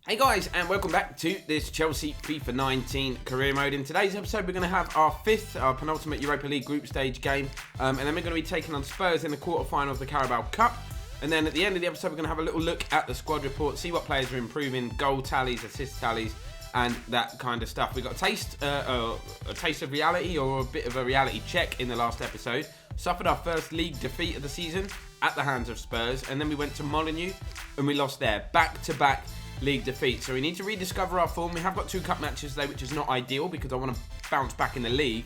Hey guys, and welcome back to this Chelsea FIFA 19 career mode. In today's episode, we're going to have our penultimate Europa League group stage game, and then we're going to be taking on Spurs in the quarter-final of the Carabao Cup. And then at the end of the episode, we're going to have a little look at the squad report, see what players are improving, goal tallies, assist tallies, and that kind of stuff. We got a taste of reality, or a bit of a reality check in the last episode. Suffered our first league defeat of the season at the hands of Spurs, and then we went to Molineux and we lost there, back-to-back league defeat. So we need to rediscover our form. We have got 2 cup matches today, which is not ideal because I want to bounce back in the league,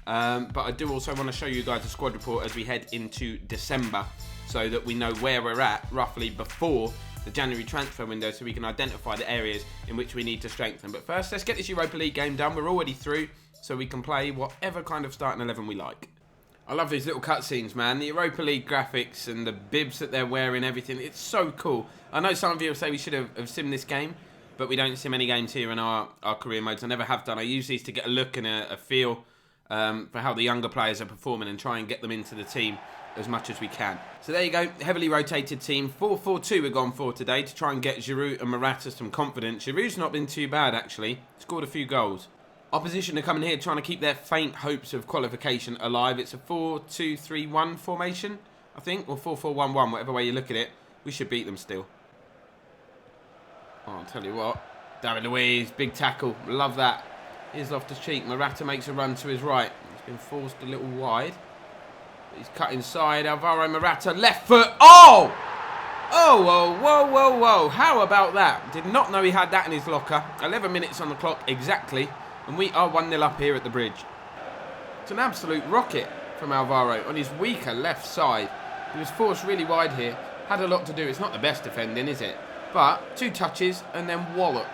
but I do also want to show you guys a squad report as we head into December, so that we know where we're at roughly before the January transfer window, so we can identify the areas in which we need to strengthen. But first, let's get this Europa League game done. We're already through, so we can play whatever kind of starting 11 we like. I love these little cutscenes, man. The Europa League graphics and the bibs that they're wearing, everything. It's so cool. I know some of you will say we should have simmed this game, but we don't sim any games here in our career modes. I never have done. I use these to get a look and a feel for how the younger players are performing and try and get them into the team as much as we can. So there you go, heavily rotated team. 4-4-2 we're gone for today to try and get Giroud and Morata some confidence. Giroud's not been too bad, actually. Scored a few goals. Opposition are coming here trying to keep their faint hopes of qualification alive. It's a 4-2-3-1 formation, I think, or 4-4-1-1, whatever way you look at it. We should beat them still. Oh, I'll tell you what. David Luiz, big tackle. Love that. Here's Loftus-Cheek. Morata makes a run to his right. He's been forced a little wide. He's cut inside. Alvaro Morata, left foot. Oh! Oh, whoa, whoa, whoa, whoa. How about that? Did not know he had that in his locker. 11 minutes on the clock exactly. And we are 1-0 up here at the bridge. It's an absolute rocket from Alvaro on his weaker left side. He was forced really wide here. Had a lot to do. It's not the best defending, is it? But 2 touches and then wallop.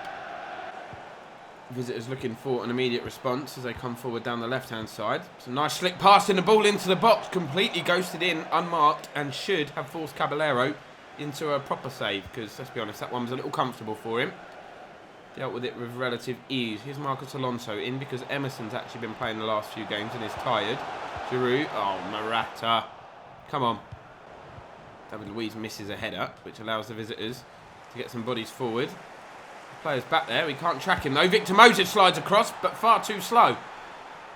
Visitors looking for an immediate response as they come forward down the left-hand side. It's a nice slick pass and the ball into the box. Completely ghosted in, unmarked, and should have forced Caballero into a proper save. Because, let's be honest, that one was a little comfortable for him. Dealt with it with relative ease. Here's Marcos Alonso in because Emerson's actually been playing the last few games and is tired. Giroud. Oh, Morata. Come on. David Luiz misses a header, which allows the visitors to get some bodies forward. The player's back there. We can't track him, though. Victor Moses slides across, but far too slow.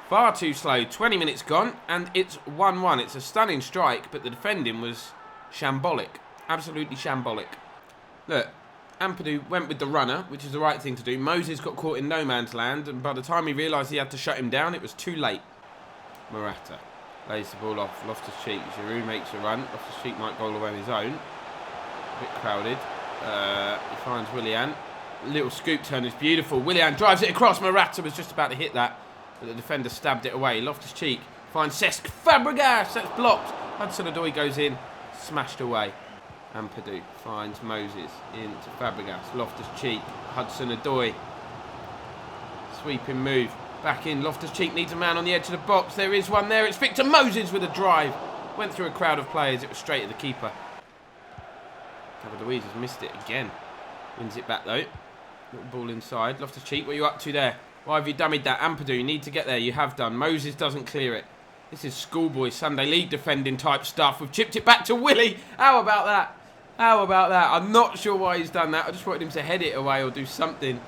Far too slow. 20 minutes gone, and it's 1-1. It's a stunning strike, but the defending was shambolic. Absolutely shambolic. Look. Ampadu went with the runner, which is the right thing to do. Moses got caught in no man's land, and by the time he realised he had to shut him down, it was too late. Morata lays the ball off. Loftus-Cheek. Giroud makes a run. Loftus-Cheek might go away on his own. A bit crowded. He finds Willian. Little scoop turn is beautiful. Willian drives it across. Morata was just about to hit that, but the defender stabbed it away. Loftus-Cheek finds Cesc Fabregas. That's blocked. Hudson-Odoi goes in. Smashed away. Ampadu finds Moses into Fabregas. Loftus-Cheek. Hudson-Odoi. Sweeping move. Back in. Loftus-Cheek needs a man on the edge of the box. There is one there. It's Victor Moses with a drive. Went through a crowd of players. It was straight at the keeper. David Luiz has missed it again. Wins it back though. Little ball inside. Loftus-Cheek, what are you up to there? Why have you dummied that? Ampadu, you need to get there. You have done. Moses doesn't clear it. This is schoolboy Sunday League defending type stuff. We've chipped it back to Willie. How about that? How about that? I'm not sure why he's done that. I just wanted him to head it away or do something.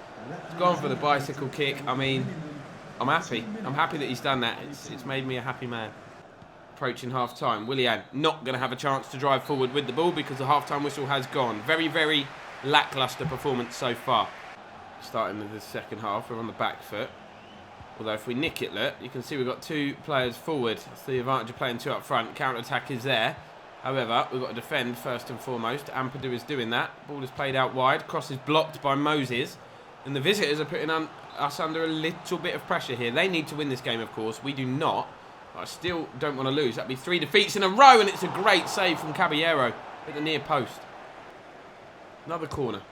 He's gone for the bicycle kick. I mean, I'm happy. I'm happy that he's done that. It's made me a happy man. Approaching half-time. Willian not going to have a chance to drive forward with the ball because the half-time whistle has gone. Very, very lacklustre performance so far. Starting with the second half, we're on the back foot. Although if we nick it, look, you can see we've got 2 players forward. That's the advantage of playing 2 up front. Counter-attack is there. However, we've got to defend first and foremost. Ampadu is doing that. Ball is played out wide. Cross is blocked by Moses. And the visitors are putting us under a little bit of pressure here. They need to win this game, of course. We do not. But I still don't want to lose. That'd be 3 defeats in a row, and it's a great save from Caballero at the near post. Another corner.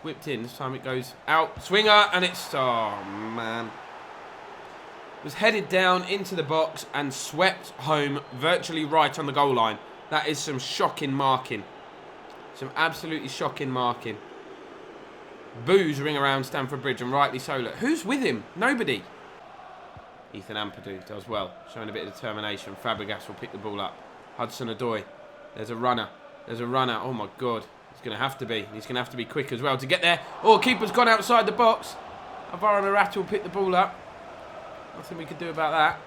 Whipped in. This time it goes out. Swinger, and it's... Oh, man. Was headed down into the box and swept home virtually right on the goal line. That is some shocking marking. Some absolutely shocking marking. Boos ring around Stamford Bridge, and rightly so. Look, who's with him? Nobody. Ethan Ampadu does well, showing a bit of determination. Fabregas will pick the ball up. Hudson-Odoi. There's a runner. There's a runner. Oh, my God. He's going to have to be. He's going to have to be quick as well to get there. Oh, keeper's gone outside the box. Alvaro Morata will pick the ball up. Nothing we could do about that.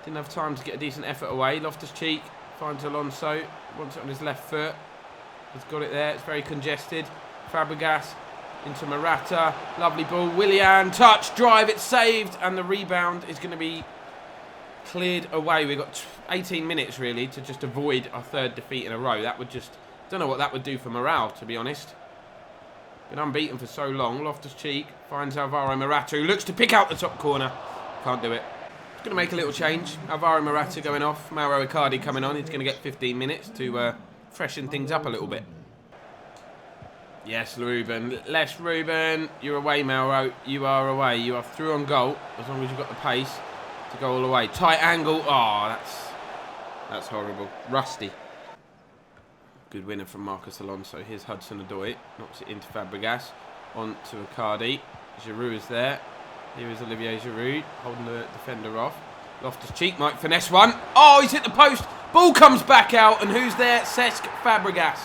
Didn't have time to get a decent effort away. Loftus-Cheek finds Alonso. Wants it on his left foot. He's got it there. It's very congested. Fabregas into Morata. Lovely ball. Willian, touch, drive. It's saved. And the rebound is going to be cleared away. We've got 18 minutes, really, to just avoid our third defeat in a row. That would just... Don't know what that would do for morale, to be honest. Been unbeaten for so long. Loftus-Cheek finds Alvaro Morata, who looks to pick out the top corner. Can't do it. He's going to make a little change. Alvaro Morata going off. Mauro Icardi coming on. He's going to get 15 minutes to freshen things up a little bit. Yes, Ruben. Less Ruben. You're away, Mauro. You are away. You are through on goal, as long as you've got the pace to go all the way. Tight angle. Oh, that's horrible. Rusty. Good winner from Marcos Alonso. Here's Hudson-Odoi. Knocks it into Fabregas. On to Icardi. Giroud is there. Here is Olivier Giroud holding the defender off. Loftus-Cheek might finesse one. Oh, he's hit the post. Ball comes back out. And who's there? Cesc Fabregas.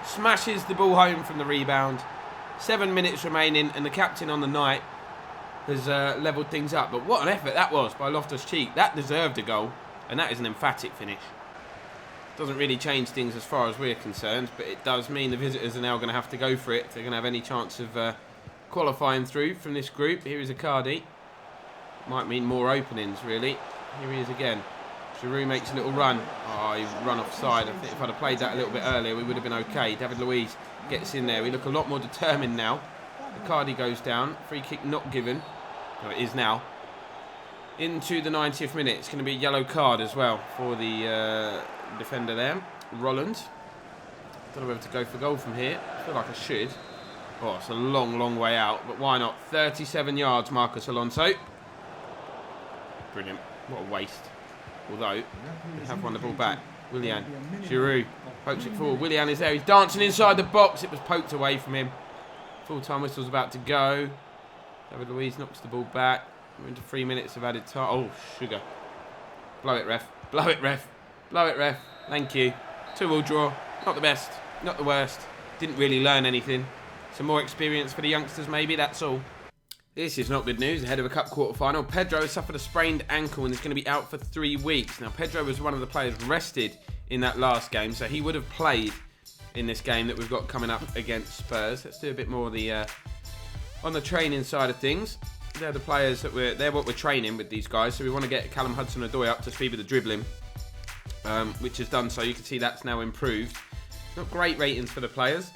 Smashes the ball home from the rebound. 7 minutes remaining. And the captain on the night has levelled things up. But what an effort that was by Loftus-Cheek. That deserved a goal. And that is an emphatic finish. Doesn't really change things as far as we're concerned, but it does mean the visitors are now going to have to go for it if they're going to have any chance of qualifying through from this group. Here is Icardi. Might mean more openings, really. Here he is again. Giroud makes a little run. Oh, he run offside. I think if I'd have played that a little bit earlier, we would have been okay. David Luiz gets in there. We look a lot more determined now. Icardi goes down. Free kick not given. No, it is now. Into the 90th minute. It's going to be a yellow card as well for the defender there, Roland. Don't know whether to go for goal from here. I feel like I should. Oh, it's a long, long way out, but why not? 37 yards, Marcos Alonso. Brilliant. What a waste. Although, we have won the ball back. Willian, Giroud, pokes it forward. Willian is there. He's dancing inside the box. It was poked away from him. Full-time whistle's about to go. David Luiz knocks the ball back. We're into 3 minutes of added time. Oh, sugar. Blow it, ref. Blow it, ref. Blow it, ref. Thank you. 2-2 draw. Not the best. Not the worst. Didn't really learn anything. Some more experience for the youngsters, maybe. That's all. This is not good news. Ahead of a cup quarter-final, Pedro has suffered a sprained ankle and is going to be out for 3 weeks. Now, Pedro was one of the players rested in that last game, so he would have played in this game that we've got coming up against Spurs. Let's do a bit more of the on the training side of things. They're the players that they're what we're training with these guys. So we want to get Callum Hudson-Odoi up to speed with the dribbling, which is done. So you can see that's now improved. Not great ratings for the players.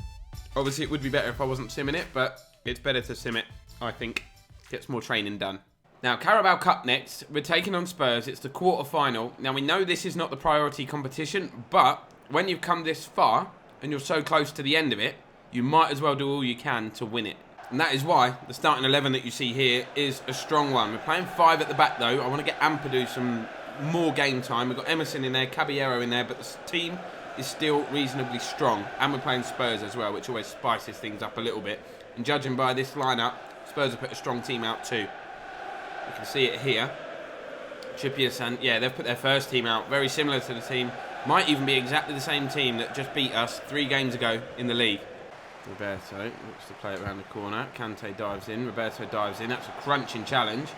Obviously, it would be better if I wasn't simming it, but it's better to sim it, I think. Gets more training done. Now, Carabao Cup next. We're taking on Spurs. It's the quarter-final. Now, we know this is not the priority competition, but when you've come this far and you're so close to the end of it, you might as well do all you can to win it. And that is why the starting 11 that you see here is a strong one. We're playing 5 at the back, though. I want to get Ampadu some more game time. We've got Emerson in there, Caballero in there, but the team is still reasonably strong. And we're playing Spurs as well, which always spices things up a little bit. And judging by this lineup, Spurs have put a strong team out too. You can see it here. Trippier, yeah, they've put their first team out. Very similar to the team. Might even be exactly the same team that just beat us 3 games ago in the league. Roberto looks to play it around the corner. Kante dives in. Roberto dives in. That's a crunching challenge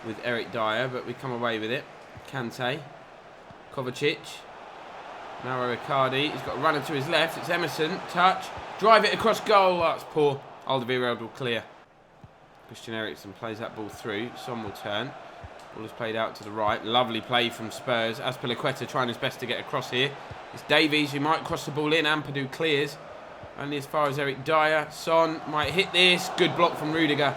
with Eric Dyer, but we come away with it. Kante. Kovacic. Mauro Icardi. He's got a runner to his left. It's Emerson. Touch. Drive it across goal. Oh, that's poor. Alderweireld will clear. Christian Eriksen plays that ball through. Son will turn. Ball is played out to the right. Lovely play from Spurs. Azpilicueta trying his best to get across here. It's Davies who might cross the ball in. Ampadu clears. Only as far as Eric Dyer. Son might hit this. Good block from Rudiger.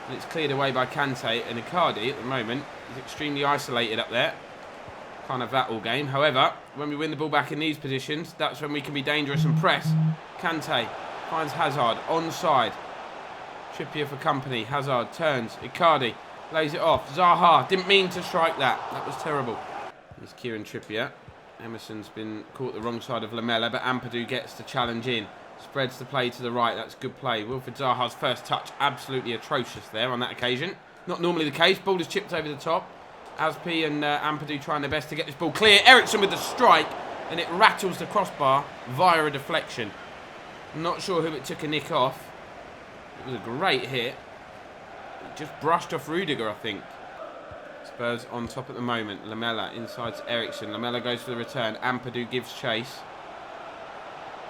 And it's cleared away by Kante. And Icardi at the moment is extremely isolated up there. Can't have that all game. However, when we win the ball back in these positions, that's when we can be dangerous and press. Kante finds Hazard onside. Trippier for company. Hazard turns. Icardi lays it off. Zaha didn't mean to strike that. That was terrible. Here's Kieran Trippier. Emerson's been caught the wrong side of Lamela, but Ampadu gets the challenge in. Spreads the play to the right. That's good play. Wilfried Zaha's first touch, absolutely atrocious there on that occasion. Not normally the case. Ball is chipped over the top. Azpi and Ampadu trying their best to get this ball clear. Eriksen with the strike, and it rattles the crossbar via a deflection. Not sure who it took a nick off. It was a great hit. It just brushed off Rudiger, I think. Spurs on top at the moment. Lamela inside to Ericsson. Lamela goes for the return. Ampadu gives chase.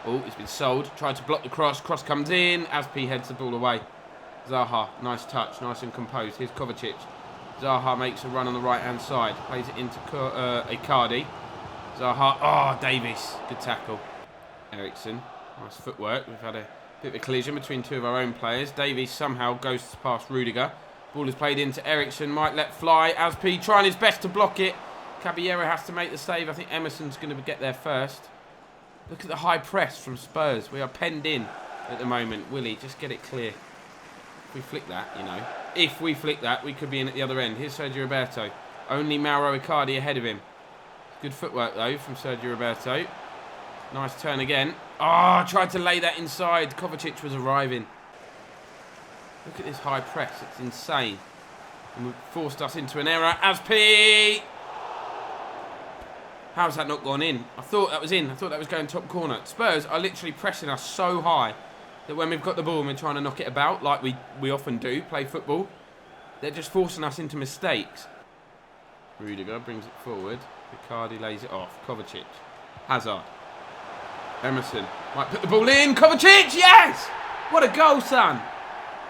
Oh, it's been sold. Tried to block the cross. Cross comes in. Aspi heads the ball away. Zaha, nice touch. Nice and composed. Here's Kovacic. Zaha makes a run on the right-hand side. Plays it into Icardi. Zaha. Oh, Davies. Good tackle. Ericsson. Nice footwork. We've had a bit of a collision between two of our own players. Davies somehow goes past Rudiger. Ball is played into Ericsson. Might let fly. Aspi trying his best to block it. Caballero has to make the save. I think Emerson's going to get there first. Look at the high press from Spurs. We are penned in at the moment. Willie, just get it clear. If we flick that, you know. If we flick that, we could be in at the other end. Here's Sergio Roberto. Only Mauro Icardi ahead of him. Good footwork, though, from Sergio Roberto. Nice turn again. Oh, tried to lay that inside. Kovacic was arriving. Look at this high press. It's insane. And we've forced us into an error. Aspi! How's that not gone in? I thought that was in. I thought that was going top corner. Spurs are literally pressing us so high that when we've got the ball and we're trying to knock it about, like we often do, play football, they're just forcing us into mistakes. Rudiger brings it forward. Icardi lays it off. Kovacic. Hazard. Emerson might put the ball in. Kovacic, yes! What a goal, son.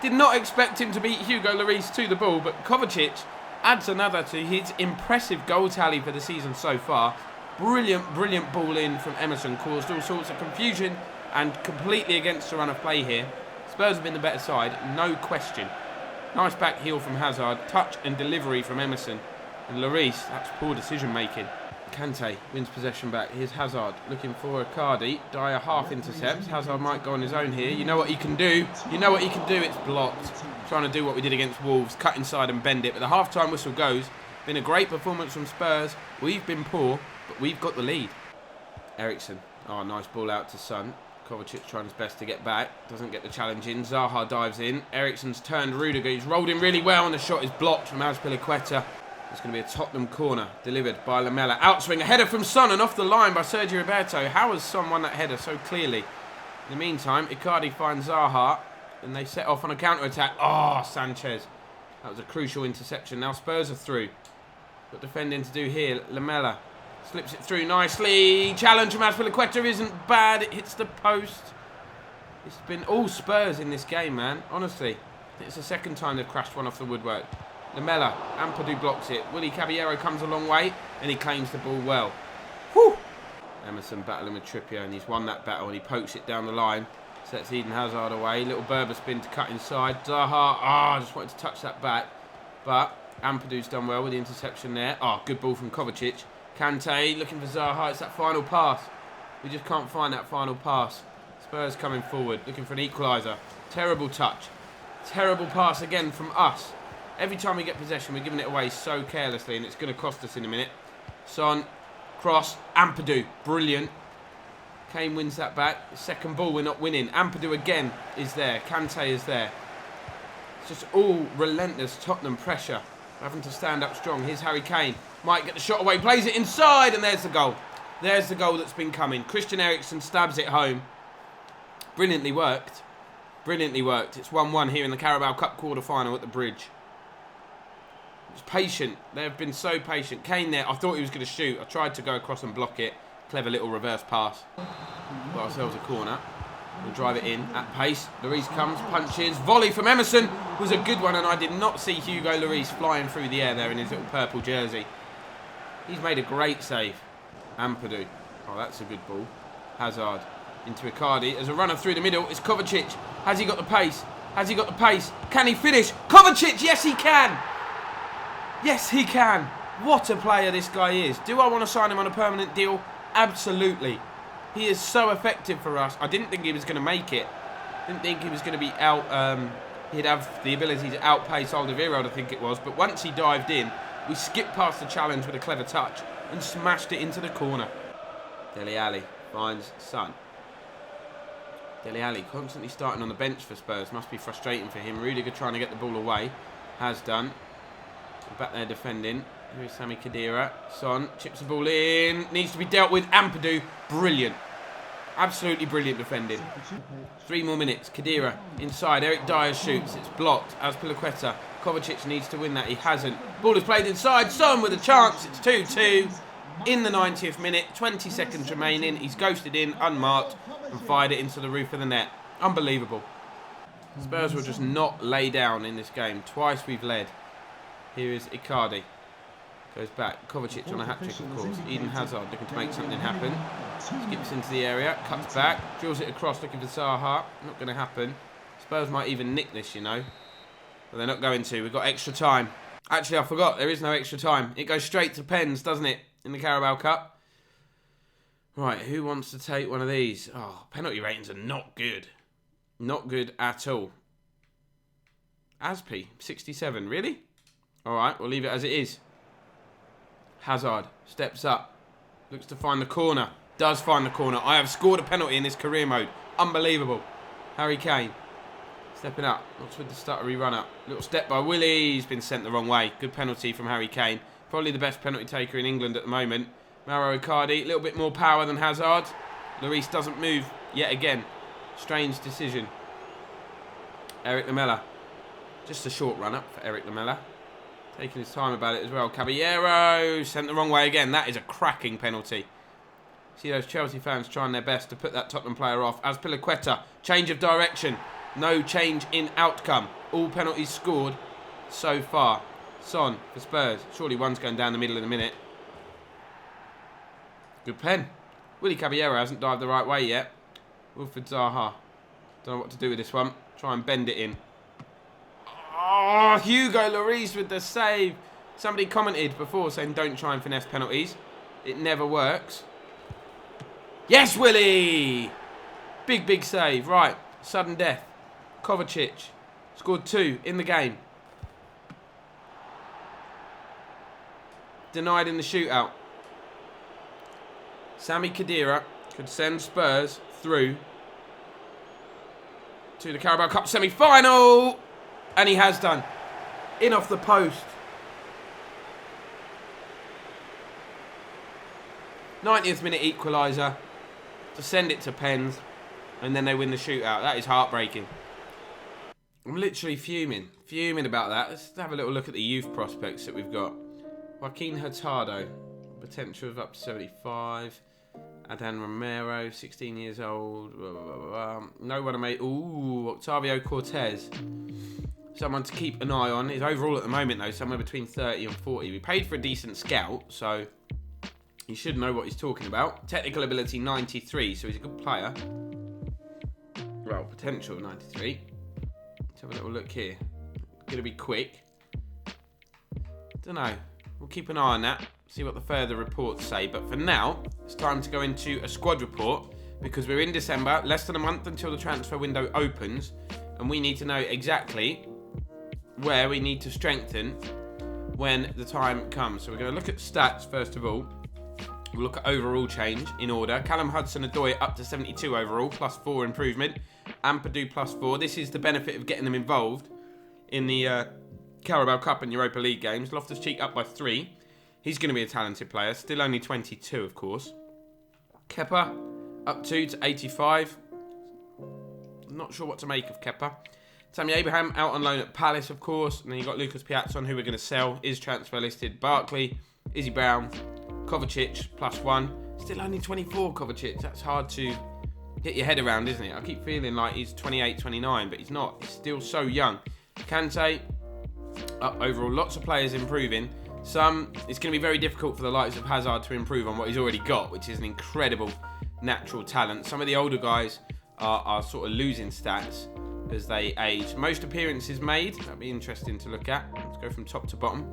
Did not expect him to beat Hugo Lloris to the ball, but Kovacic adds another to his impressive goal tally for the season so far. Brilliant, brilliant ball in from Emerson. Caused all sorts of confusion and completely against the run of play here. Spurs have been the better side, no question. Nice back heel from Hazard. Touch and delivery from Emerson. And Lloris, that's poor decision making. Kante wins possession back. Here's Hazard looking for Icardi. Dyer half intercepts. Hazard might go on his own here. You know what he can do. You know what he can do. It's blocked. Trying to do what we did against Wolves. Cut inside and bend it. But the half-time whistle goes. Been a great performance from Spurs. We've been poor, but we've got the lead. Ericsson. Oh, nice ball out to Son. Kovacic trying his best to get back. Doesn't get the challenge in. Zaha dives in. Ericsson's turned Rudiger. He's rolled in really well and the shot is blocked from Azpilicueta. It's going to be a Tottenham corner delivered by Lamela. Outswing, a header from Son and off the line by Sergio Roberto. How has Son won that header so clearly? In the meantime, Icardi finds Zaha and they set off on a counter-attack. Oh, Sanchez. That was a crucial interception. Now Spurs are through. Got defending to do here. Lamela slips it through nicely. Challenge from Azpilicueta isn't bad. It hits the post. It's been all Spurs in this game, man. Honestly. It's the second time they've crashed one off the woodwork. Lamela, Ampadu blocks it. Willie Caballero comes a long way and he claims the ball well. Whew! Emerson battling with Trippier and he's won that battle and he pokes it down the line. Sets Eden Hazard away. Little Berber spin to cut inside. Zaha, just wanted to touch that back. But Ampadu's done well with the interception there. Good ball from Kovacic. Kante looking for Zaha. It's that final pass. We just can't find that final pass. Spurs coming forward, looking for an equaliser. Terrible touch. Terrible pass again from us. Every time we get possession, we're giving it away so carelessly, and it's going to cost us in a minute. Son, cross, Ampadu, brilliant. Kane wins that back. The second ball, we're not winning. Ampadu again is there. Kante is there. It's just all relentless Tottenham pressure. Having to stand up strong. Here's Harry Kane. Might get the shot away. Plays it inside, and there's the goal. There's the goal that's been coming. Christian Eriksen stabs it home. Brilliantly worked. Brilliantly worked. It's 1-1 here in the Carabao Cup quarter-final at the Bridge. It's patient. They've been so patient. Kane there, I thought he was going to shoot. I tried to go across and block it. Clever little reverse pass. Got ourselves a corner. We'll drive it in at pace. Lloris comes, punches. Volley from Emerson was a good one, and I did not see Hugo Lloris flying through the air there in his little purple jersey. He's made a great save. Ampadu. Oh, that's a good ball. Hazard into Icardi. As a runner through the middle, it's Kovacic. Has he got the pace? Has he got the pace? Can he finish? Kovacic, yes he can! Yes, he can. What a player this guy is. Do I want to sign him on a permanent deal? Absolutely. He is so effective for us. I didn't think he was going to make it. Didn't think he was going to be out. He'd have the ability to outpace Alderweireld, I think it was. But once he dived in, we skipped past the challenge with a clever touch and smashed it into the corner. Dele Alli finds Son. Dele Alli constantly starting on the bench for Spurs. Must be frustrating for him. Rudiger trying to get the ball away. Has done. Back there defending. Here's Sami Khedira. Son chips the ball in. Needs to be dealt with. Ampadu. Brilliant. Absolutely brilliant defending. 3 more minutes. Khedira inside. Eric Dyer shoots. It's blocked. Azpilicueta. Kovacic needs to win that. He hasn't. Ball is played inside. Son with a chance. It's 2-2 in the 90th minute. 20 seconds remaining. He's ghosted in, unmarked, and fired it into the roof of the net. Unbelievable. Spurs will just not lay down in this game. Twice we've led. Here is Icardi. Goes back. Kovacic on a hat-trick, of course. Eden Hazard looking to make something happen. Skips into the area. Cuts back. Drills it across looking for Zaha. Not going to happen. Spurs might even nick this, you know. But they're not going to. We've got extra time. Actually, I forgot. There is no extra time. It goes straight to pens, doesn't it? In the Carabao Cup. Right, who wants to take one of these? Oh, penalty ratings are not good. Not good at all. Aspi, 67. Really? Alright, we'll leave it as it is. Hazard steps up. Looks to find the corner. Does find the corner. I have scored a penalty in this career mode. Unbelievable. Harry Kane. Stepping up. What's with the stuttery run up? Little step by Willie. He's been sent the wrong way. Good penalty from Harry Kane. Probably the best penalty taker in England at the moment. Mauro Icardi. A little bit more power than Hazard. Lloris doesn't move yet again. Strange decision. Eric Lamela. Just a short run up for Eric Lamela. Taking his time about it as well. Caballero sent the wrong way again. That is a cracking penalty. See those Chelsea fans trying their best to put that Tottenham player off. Azpilicueta, change of direction. No change in outcome. All penalties scored so far. Son for Spurs. Surely one's going down the middle in a minute. Good pen. Willie Caballero hasn't dived the right way yet. Wilfried Zaha. Don't know what to do with this one. Try and bend it in. Oh, Hugo Lloris with the save. Somebody commented before saying don't try and finesse penalties. It never works. Yes, Willie! Big, big save. Right, sudden death. Kovacic scored 2 in the game. Denied in the shootout. Sami Khedira could send Spurs through to the Carabao Cup semi-final. And he has done. In off the post. 90th minute equaliser. To send it to pens. And then they win the shootout. That is heartbreaking. I'm literally fuming. Fuming about that. Let's have a little look at the youth prospects that we've got. Joaquin Hurtado. Potential of up to 75. Adan Romero, 16 years old. No one to make. Ooh, Octavio Cortez. Someone to keep an eye on. His overall at the moment, though, somewhere between 30 and 40. We paid for a decent scout, so he should know what he's talking about. Technical ability 93, so he's a good player. Well, potential 93. Let's have a little look here. Going to be quick. Don't know. We'll keep an eye on that. See what the further reports say. But for now, it's time to go into a squad report because we're in December, less than a month until the transfer window opens, and we need to know exactly where we need to strengthen when the time comes. So we're going to look at stats first of all. We'll look at overall change in order. Callum Hudson-Odoi up to 72 overall, +4 improvement. Ampadu +4. This is the benefit of getting them involved in the Carabao Cup and Europa League games. Loftus-Cheek up by 3. He's going to be a talented player. Still only 22, of course. Kepa up 2 to 85. Not sure what to make of Kepa. Tammy Abraham out on loan at Palace, of course. And then you've got Lucas Piazon, who we're going to sell. Is transfer listed. Barkley, Izzy Brown, Kovacic, +1. Still only 24, Kovacic. That's hard to get your head around, isn't it? I keep feeling like he's 28, 29, but he's not. He's still so young. Kante, up overall. Lots of players improving. Some, it's going to be very difficult for the likes of Hazard to improve on what he's already got, which is an incredible natural talent. Some of the older guys are sort of losing stats as they age. Most appearances made. That'd be interesting to look at. Let's go from top to bottom.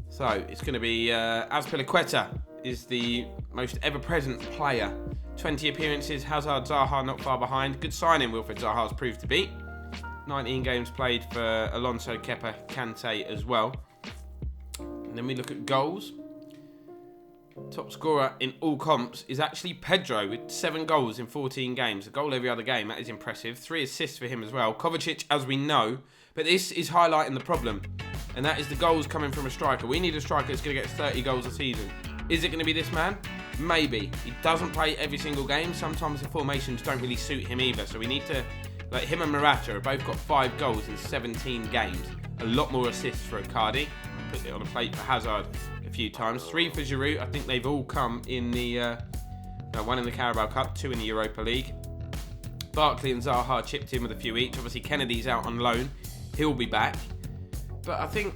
So it's going to be Azpilicueta is the most ever-present player. 20 appearances. Hazard, Zaha not far behind. Good signing Wilfried Zaha's proved to be. 19 games played for Alonso, Kepa, Kante as well. And then we look at goals. Top scorer in all comps is actually Pedro with 7 goals in 14 games. A goal every other game. That is impressive. 3 assists for him as well. Kovacic, as we know. But this is highlighting the problem. And that is the goals coming from a striker. We need a striker that's going to get 30 goals a season. Is it going to be this man? Maybe. He doesn't play every single game. Sometimes the formations don't really suit him either. So we need to, like him and Morata have both got 5 goals in 17 games. A lot more assists for Icardi. Put it on a plate for Hazard a few times. 3 for Giroud. I think they've all come in the, 1 in the Carabao Cup, 2 in the Europa League. Barkley and Zaha chipped in with a few each. Obviously Kennedy's out on loan. He'll be back. But I think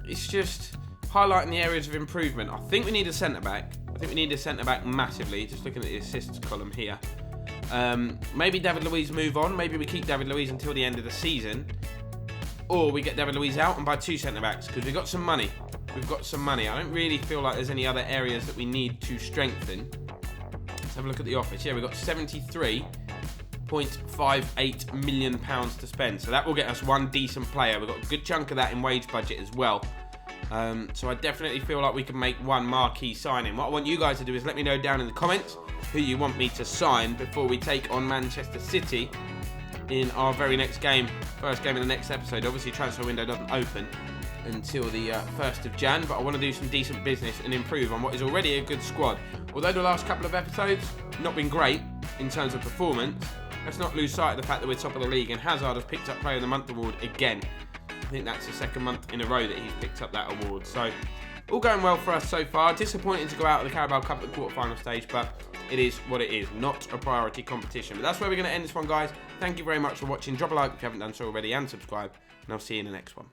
it's just highlighting the areas of improvement. I think we need a centre-back. I think we need a centre-back massively. Just looking at the assists column here. Maybe David Luiz move on. Maybe we keep David Luiz until the end of the season. Or we get David Luiz out and buy 2 centre-backs. Because we've got some money. We've got some money. I don't really feel like there's any other areas that we need to strengthen. Let's have a look at the office. Yeah, we've got £73.58 million to spend. So that will get us 1 decent player. We've got a good chunk of that in wage budget as well. So I definitely feel like we can make 1 marquee signing. What I want you guys to do is let me know down in the comments who you want me to sign before we take on Manchester City in our very next game. First game in the next episode. Obviously transfer window doesn't open until the 1st of Jan, but I want to do some decent business and improve on what is already a good squad. Although the last couple of episodes not been great in terms of performance, let's not lose sight of the fact that we're top of the league, and Hazard has picked up Player of the Month award again. I think that's the 2nd month in a row that he's picked up that award. So, all going well for us so far. Disappointing to go out of the Carabao Cup at the quarterfinal stage, but it is what it is. Not a priority competition. But that's where we're going to end this one, guys. Thank you very much for watching. Drop a like if you haven't done so already, and subscribe. And I'll see you in the next one.